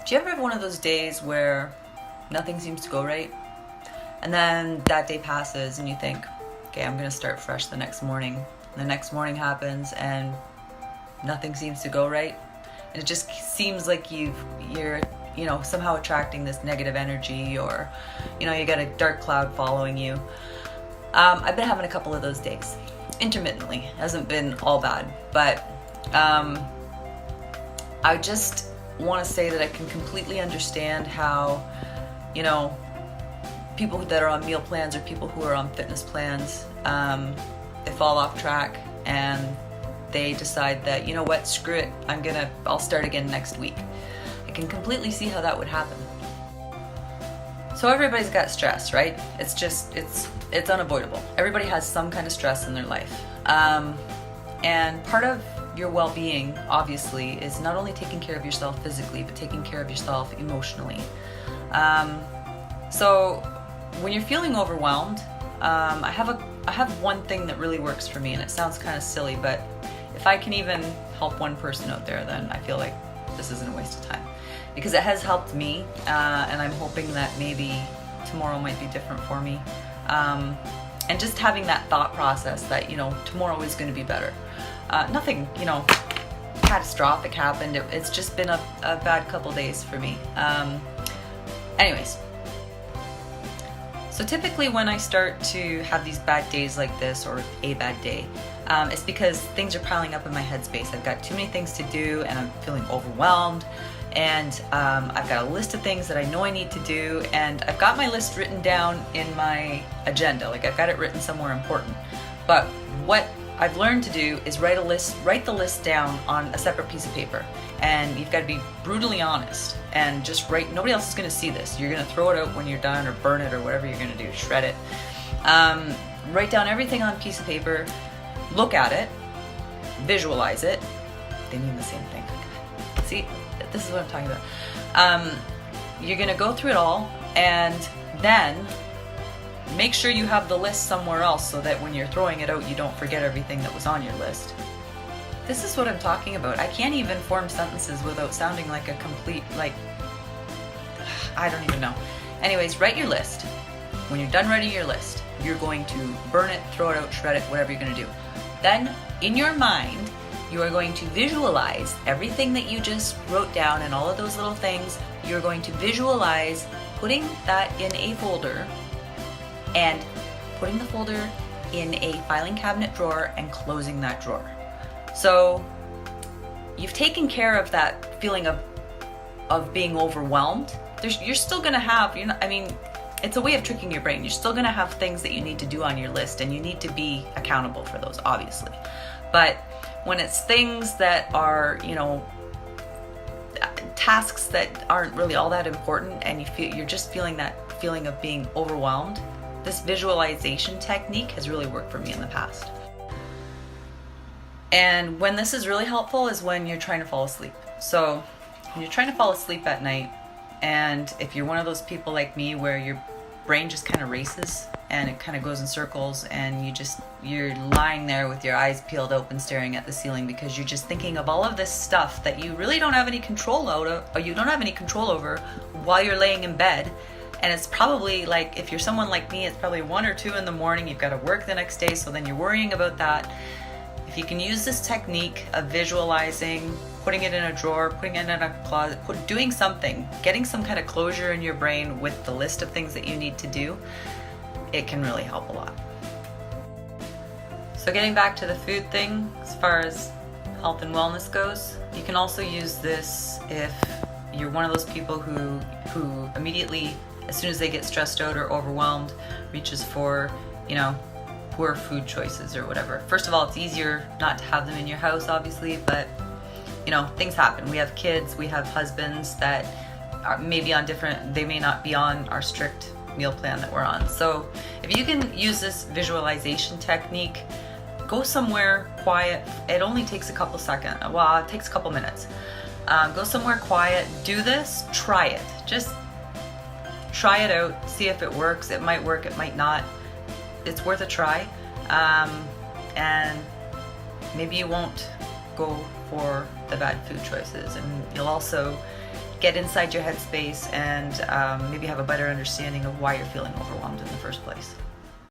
Do you ever have one of those days where nothing seems to go right? And then that day passes and you think, okay, I'm going to start fresh the next morning. And the next morning happens and nothing seems to go right. And it just seems like you're somehow attracting this negative energy, or, you got a dark cloud following you. I've been having a couple of those days. Intermittently. Hasn't been all bad. But I just want to say that I can completely understand how, people that are on meal plans or people who are on fitness plans, they fall off track and they decide that, you know what, screw it, I'll start again next week. I can completely see how that would happen. So everybody's got stress, right? It's unavoidable. Everybody has some kind of stress in their life. And part of your well-being, obviously, is not only taking care of yourself physically, but taking care of yourself emotionally. So when you're feeling overwhelmed, I have one thing that really works for me, and it sounds kind of silly, but if I can even help one person out there, then I feel like this isn't a waste of time, because it has helped me, and I'm hoping that maybe tomorrow might be different for me. And just having that thought process that, tomorrow is going to be better. Nothing, catastrophic happened. It's just been a bad couple days for me. Anyways. So typically when I start to have these bad days like this, or a bad day, it's because things are piling up in my headspace. I've got too many things to do and I'm feeling overwhelmed. And I've got a list of things that I know I need to do, and I've got my list written down in my agenda. Like, I've got it written somewhere important. But what I've learned to do is write the list down on a separate piece of paper. And you've got to be brutally honest and just write. Nobody else is going to see this. You're going to throw it out when you're done, or burn it, or whatever you're going to do, shred it. Write down everything on a piece of paper, look at it, visualize it. They mean the same thing. See? This is what I'm talking about. You're going to go through it all, and then make sure you have the list somewhere else, so that when you're throwing it out, you don't forget everything that was on your list. This is what I'm talking about. I can't even form sentences without sounding like a complete, I don't even know. Anyways, write your list. When you're done writing your list, you're going to burn it, throw it out, shred it, whatever you're going to do. Then, in your mind, you are going to visualize everything that you just wrote down, and all of those little things. You're going to visualize putting that in a folder, and putting the folder in a filing cabinet drawer, and closing that drawer. So you've taken care of that feeling of being overwhelmed. You're still going to have, it's a way of tricking your brain. You're still going to have things that you need to do on your list, and you need to be accountable for those, obviously. But when it's things that are, tasks that aren't really all that important, and you're just feeling that feeling of being overwhelmed, this visualization technique has really worked for me in the past. And when this is really helpful is when you're trying to fall asleep. So when you're trying to fall asleep at night, and if you're one of those people like me where your brain just kind of races and it kind of goes in circles, and you're lying there with your eyes peeled open staring at the ceiling, because you're just thinking of all of this stuff that you really don't have any control over, or you don't have any control over while you're laying in bed. And it's probably, if you're someone like me, it's probably 1 or 2 in the morning. You've got to work the next day, so then you're worrying about that. If you can use this technique of visualizing, putting it in a drawer, putting it in a closet, doing something, getting some kind of closure in your brain with the list of things that you need to do, it can really help a lot. So getting back to the food thing, as far as health and wellness goes, you can also use this if you're one of those people who immediately, as soon as they get stressed out or overwhelmed, reaches for, poor food choices or whatever. First of all, it's easier not to have them in your house, obviously, but things happen. We have kids, we have husbands that are maybe on they may not be on our strict meal plan that we're on. So if you can use this visualization technique, go somewhere quiet. It only takes a couple seconds. Well, it takes a couple minutes. Go somewhere quiet, do this, try it. Just try it out, see if it works. It might work, it might not. It's worth a try. And maybe you won't go for the bad food choices, and you'll also get inside your headspace and maybe have a better understanding of why you're feeling overwhelmed in the first place.